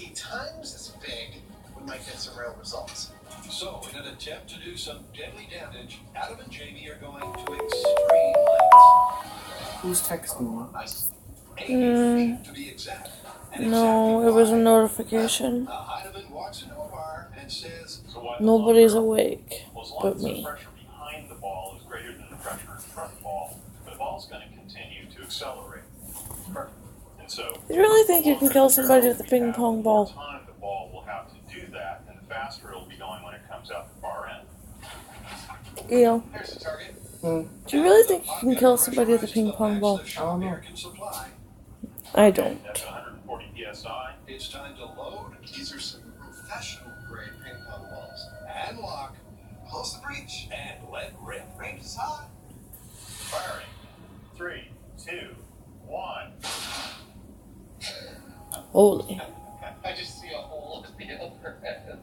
50 times as big, we might get some real results. So, in an attempt to do some deadly damage, Adam and Jamie are going to extreme lengths. Who's texting me? 80 feet to be exact. No, it was a notification. Heidemann walks into a bar and says, Nobody's awake but me. The pressure behind the ball is greater than the pressure in front of the ball, the ball's going to continue to accelerate. And so, You really think you can kill somebody with a ping pong ball? the time the ball will have to do that, and the faster it'll be going when it comes out the far end. Ew. there's the target. Do you really think you can kill somebody with a ping pong ball? I don't know. I don't. That's 140 psi. It's time to load. These are some professional grade ping pong balls. And lock. Close the breech. And let rip. Range is hot. Firing. 3, 2, 1. Holy. I just see a hole at the overhead.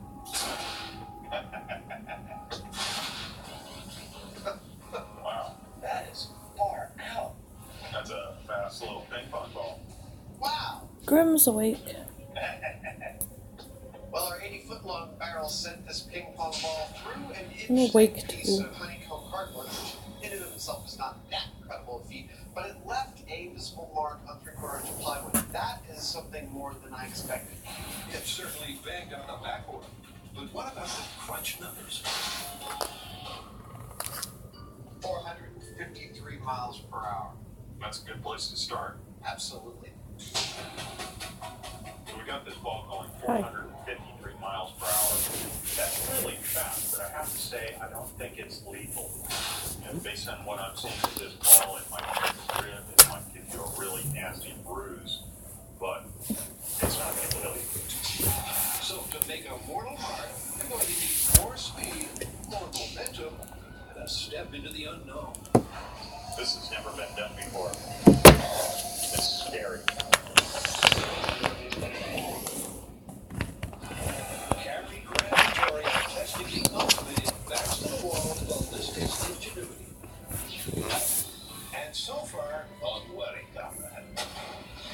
Wow. That is far out. That's a fast little ping pong ball. Wow. Grimm's awake. Well, our 80-foot-long barrel sent this ping pong ball through an I'm awake inch-thick piece too. of honeycomb cardboard, which in and of itself is not that incredible a feat, but it left a visible mark on 3/4 inch plywood. That is something more than I expected. It certainly banged on the backboard. But what about the crunch numbers? 453 miles per hour. That's a good place to start. Absolutely. So we got this ball going Hi. 453 miles per hour. That's really fast, but I have to say, I don't think it's lethal. Based on what I'm seeing with this ball, it might hit the rib, it might give you a really nasty bruise, but it's not going to kill you. So to make a mortal mark, you're going to need more speed, more momentum, and a step into the unknown. This has never been done before. It's scary. Carry gravity testing the ultimate backs to the wall ballistic ingenuity. And so far, on wedding combat,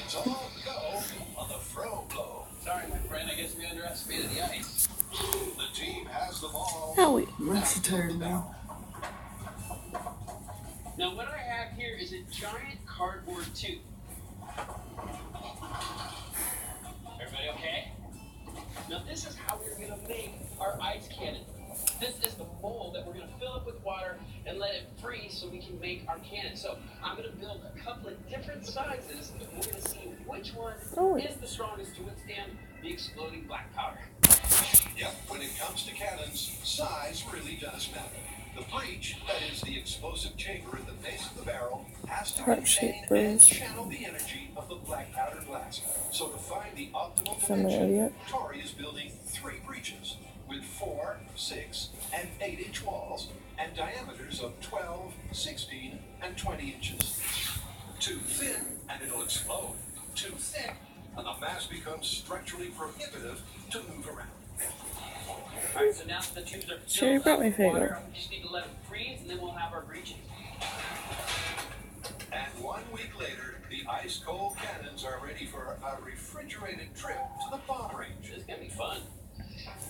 it's all go on the fro blow. Sorry, my friend, I guess we underestimated the ice. The team has the ball. Howie. I'm actually tired now. Now, what I have here is a giant cardboard tube. Everybody okay? Now, this is how we're going to make our ice cannon. This is the mold that we're going to fill up with water and let it freeze so we can make our cannon. So I'm going to build a couple of different sizes. And we're going to see which one is the strongest to withstand the exploding black powder. Yep, when it comes to cannons, size really does matter. The breech, that is the explosive chamber at the base of the barrel, has to contain and channel the energy of the black powder blast. So to find the optimal dimension, Tori is building 3 breeches with 4, 6, and 8-inch walls and diameters of 12, 16, and 20 inches. Too thin, and it'll explode. Too thick, and the mass becomes structurally prohibitive to move around. Alright, so now that the tubes are Sure, you filled brought up me with figure. water, we just need to let them freeze, and then we'll have our breeches. And 1 week later, the ice-cold cannons are ready for a refrigerated trip to the bomb range. This is going to be fun.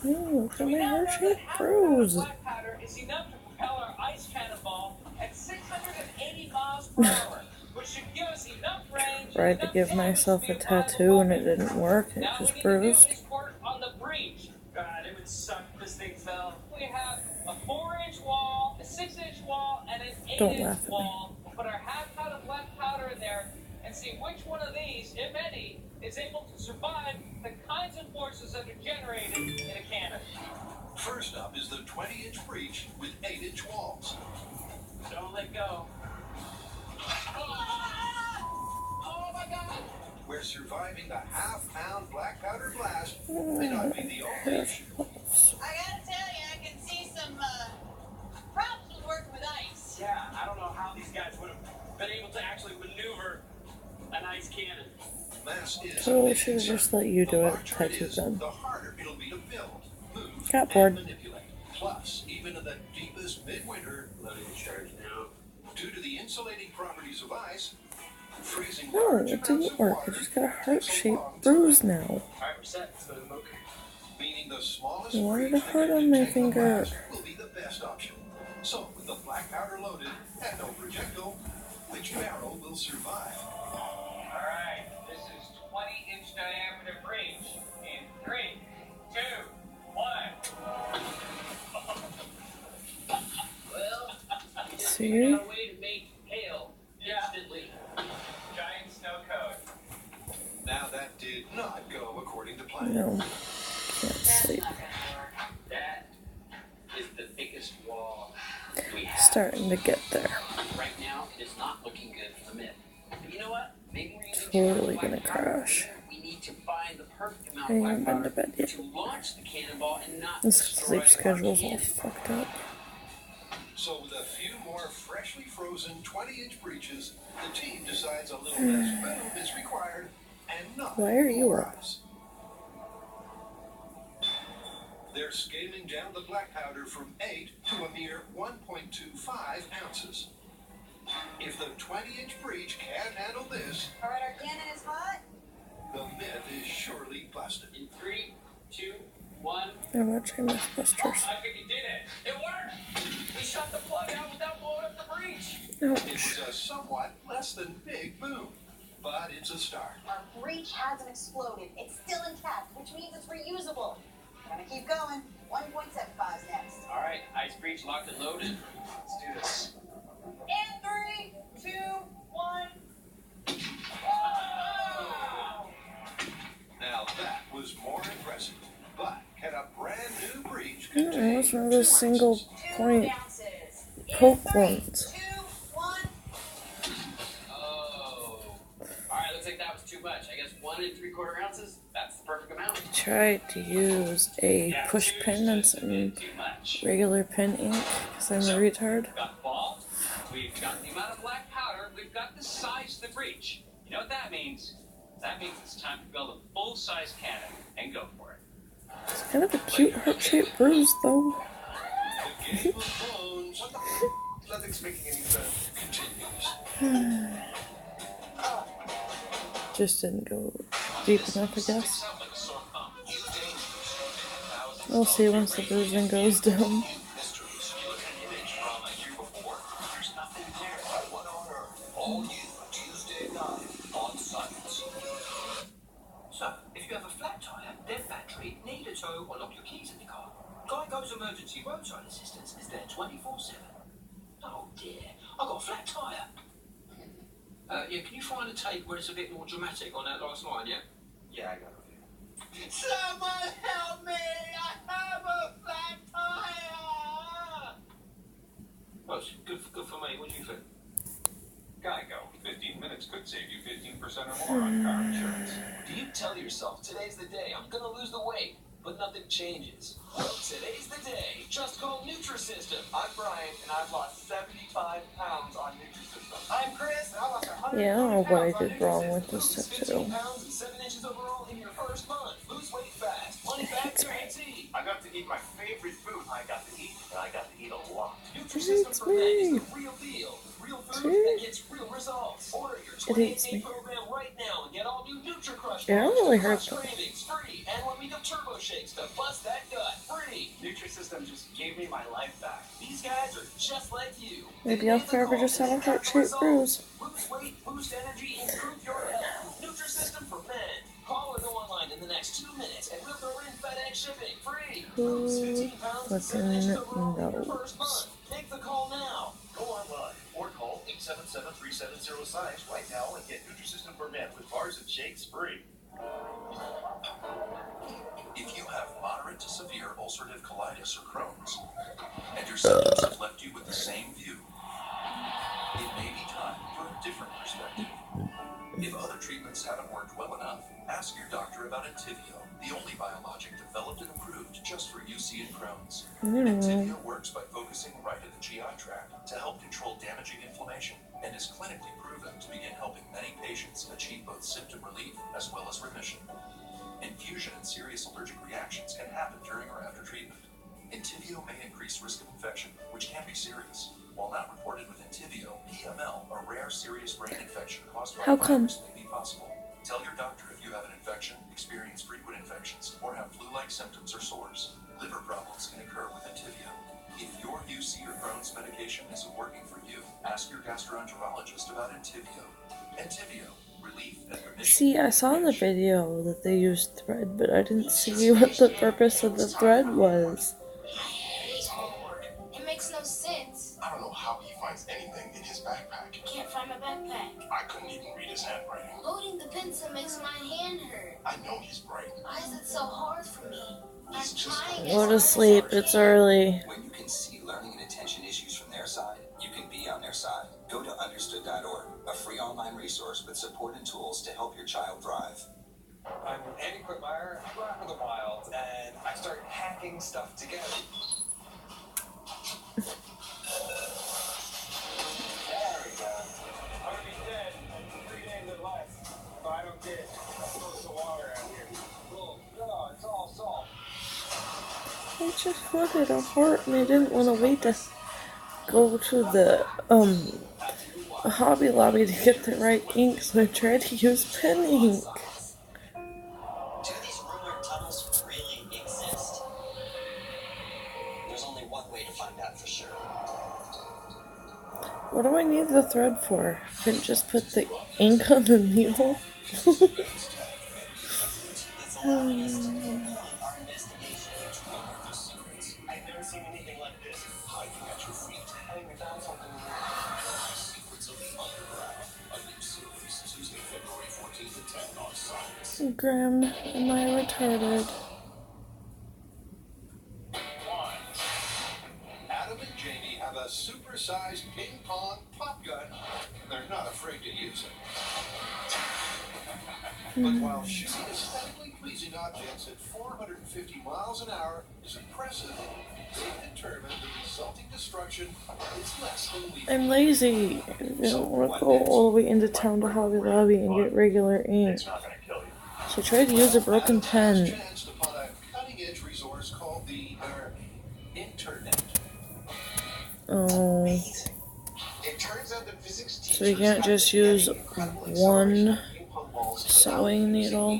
Ooh, look at my heart that shape half bruise. black powder is enough to propel our ice cannonball at 680 miles per hour, which should give us enough range. Tried to give myself a tattoo and it didn't work. It Now just we need to do bruised. this part on the breech. God, it would suck if this thing fell. We have a 4-inch wall, a 6-inch wall, and an Don't 8-inch laugh at me. wall. We'll put our half pound of black powder in there and see which one of these, if any, is able to survive the kinds of forces that are generated in a cannon. First up is the 20-inch breech with 8-inch walls. Don't let go. Oh my God! Where surviving the half-pound black powder blast may not be the only issue. I gotta tell you, I can see some problems with working with ice. Yeah, I don't know how these guys would have been able to actually maneuver an ice cannon. Mass is So I should have just let you do the it. larger Tattoo is, gun. the harder it'll be to build, move, Got and bored. manipulate. Plus, even in the deepest midwinter, Loading the charge now. due to the insulating properties of ice, Freezing No, large it amounts didn't of work. I water just got a takes heart-shaped long bruise time, now. Alright, we're set. Let's go to the book. meaning the smallest I wanted breach a that heart can on my contain the finger. blast will be the best option. So, with the black powder loaded and no projectile, which barrel will survive? Alright, this is 20-inch diameter breach. In 3, 2, 1. Well, we just See? figured out a way to make hail instantly. Giant snow cone. Now that did not go according to plan. No, can't sleep. That is the biggest wall we have. Starting to get there. Right now, it is not looking good for the myth. But you know what? Maybe we're using Totally black gonna powder. crash. We need to find the perfect amount I of haven't black been to powder bed yet. to launch the cannonball and not This destroy sleep schedule's our all cannon. fucked up. So with a few more freshly frozen 20-inch breaches, the team decides a little less boom is required and not Why are you more up? ice. They're scaling down the black powder from 8 to a mere 1.25 ounces. If the 20-inch breach can't handle this, Alright, our cannon is hot. the myth is surely busted. In 3, 2, 1. I'm watching Mythbusters. I think you did it. It worked. We shut the plug out without blowing up the breach. It Ouch. was a somewhat less than big boom, but it's a start. Our breach hasn't exploded. It's still intact, which means it's reusable. Gonna keep going. 1.75 is next. Alright, ice breach locked and loaded. Let's do this. In 3, 2, 1. Now that was more impressive. But can a brand new breach I don't know contain what's wrong with 2 this single ounces? 2 point ounces. In Coke 3, ones. 2, 1. Oh. Alright, looks like that was too much. I guess 1 3/4 ounces? That's the perfect amount. I tried to use a push pin and some Too much. regular pen ink because I'm a retard. Got the ball, we've got the amount of black powder, we've got the size of the breach. You know what that means? That means it's time to build a full-size cannon and go for it. It's kind of a cute heart-shaped bruise, though. The game of bones. Nothing's making any sense. Continues. Just didn't go deep enough, I guess. We'll see once the bruising goes down. So, if you have a flat tyre, dead battery, need a tow, or lock your keys in the car, Geico's emergency roadside assistance is there 24/7. Oh dear, I got a flat tyre. Yeah, can you find a tape where it's a bit more dramatic on that last line, yeah? Yeah, I got it. Someone help me! I have a flat tire! Well, it's good for me. What do you think? Geico. 15 minutes could save you 15% or more on car insurance. Do you tell yourself, today's the day, I'm gonna lose the weight, but nothing changes? Well, today's the day. Just call Nutrisystem. I'm Brian, and I've lost 75 pounds on Nutrisystem. I'm Chris, and I lost 100 Yeah, I don't know what I pounds on did wrong Nutrisystem. with this Lose tattoo. 15 pounds and 7 inches overall in your first month. Lose weight fast. Money back guarantee. I got to eat my favorite food. I got to eat, and I got to eat a lot. Nutrisystem It's for Men is me. the real deal. Real food See? that gets real results. Order your It eats 28-day me. program right now and get all new NutriCrush. Yeah, I don't really hurt Crush though. cravings free and 1 week of turbo shakes to bust that gut free. Nutrisystem just gave me my life back. These guys are just like you. Maybe I'll forever just have a heart-shaped bruise. Lose weight, boost energy, improve your health. Nutrisystem for Men. Call or go online in the next 2 minutes and we'll throw in FedEx shipping free. Lose 15 pounds and 7 inches overall in your first month. Make the call now. Go online or call 877-3705 right now and get Nutrisystem for Men with bars and shakes free. If you have moderate to severe ulcerative colitis or Crohn's, and your symptoms have left you with the same view, it may be time for a different perspective. If other treatments haven't worked well enough, ask your doctor about Entyvio, the only biologic developed and approved just for UC and Crohn's. Entyvio works by focusing right at the GI tract to help control damaging inflammation and is clinically proven to begin helping many patients achieve both symptom relief as well as remission. Infusion and serious allergic reactions can happen during or after treatment. Entyvio may increase risk of infection, which can be serious. While not reported with Entyvio, PML, a rare serious brain infection caused by How come? virus, may be possible. Tell your doctor if you have an infection, experience frequent infections, or have flu-like symptoms or sores. Liver problems can occur with Entyvio. If your UC or Crohn's medication isn't working for you, ask your gastroenterologist about Entyvio. Entyvio, relief and remission. See, I saw in the video that they used thread, but I didn't see what the purpose of the thread was. His homework. It makes no sense. I don't know how he finds anything in his backpack. Can't find my backpack. I couldn't even read his handwriting. Loading the pencil makes my hand hurt. I know he's bright. Why is it so hard for me? He's just Go to sleep, it's early. When you can see learning and attention issues from their side, you can be on their side. Go to understood.org, a free online resource with support and tools to help your child thrive. I'm Andy Quitmeyer, I go out in the wild, and I start hacking stuff together. There we go. I'm gonna be dead in 3 days or less if I don't get close to water out here. Cool. No, it's all salt. I just wanted a heart and I didn't want to wait to go to the Hobby Lobby to get the right ink, so I tried to use pen ink. Do these rumored tunnels really exist? There's only one way to find out for sure. What do I need the thread for? Couldn't just put the ink on the needle? Our investigation into unearthed secrets. I've never seen anything like this. Hiding at your feet. I think we found something. Secrets of the Underground. A new series, Tuesday, February 14th at 10 on Science. Graham, am I retarded? Adam and Jamie have a supersized ping pong pop gun. They're not afraid to use it. But while shooting aesthetically pleasing objects at 450 miles an hour is impressive, they've determined the resulting destruction is less than lethal. I'm lazy. I don't want to go all the way into town to Hobby Lobby and get regular ink. It's not going to kill you. So I tried to use a broken pen. Chanced upon a cutting-edge resource called the internet. Oh. It turns out that physics teachers So you can't just use one sewing needle.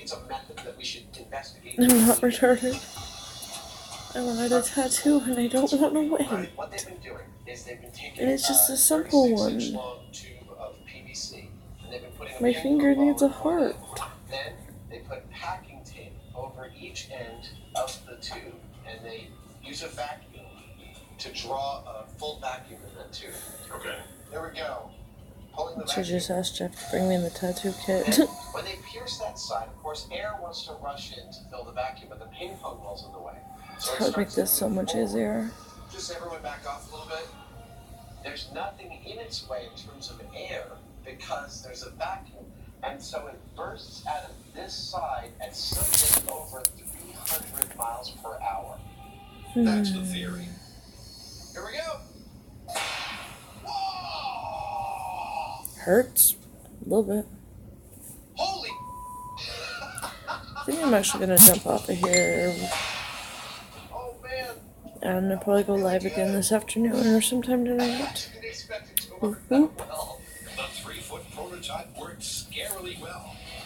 It's a method that we should investigate. I'm not retarded. I wanted a tattoo and I don't want to wait. What they've been doing is they've been taking And it's just a simple one. 36-inch long tube of PVC, and they've been putting a My pin finger ball needs a on heart. it. Then they put packing tape over each end of the tube, and they use a vacuum to draw a full vacuum in that tube. Okay. There we go. Pulling the So vacuum. just ask Jeff to bring me the tattoo kit. And when they pierce that side, of course, air wants to rush in to fill the vacuum, but the ping pong ball's in the way. So it That would make starts this so to move much forward. easier. Just everyone back off a little bit. There's nothing in its way in terms of air because there's a vacuum. And so it bursts out of this side at something over 300 miles per hour. That's the theory. Here we go. Hurts? A little bit. Holy! I think I'm actually gonna jump off of here. Oh man! And I'll probably go live again this afternoon or sometime I tonight. didn't expect it to work Whoop, whoop. that well. The 3-foot prototype worked scarily well.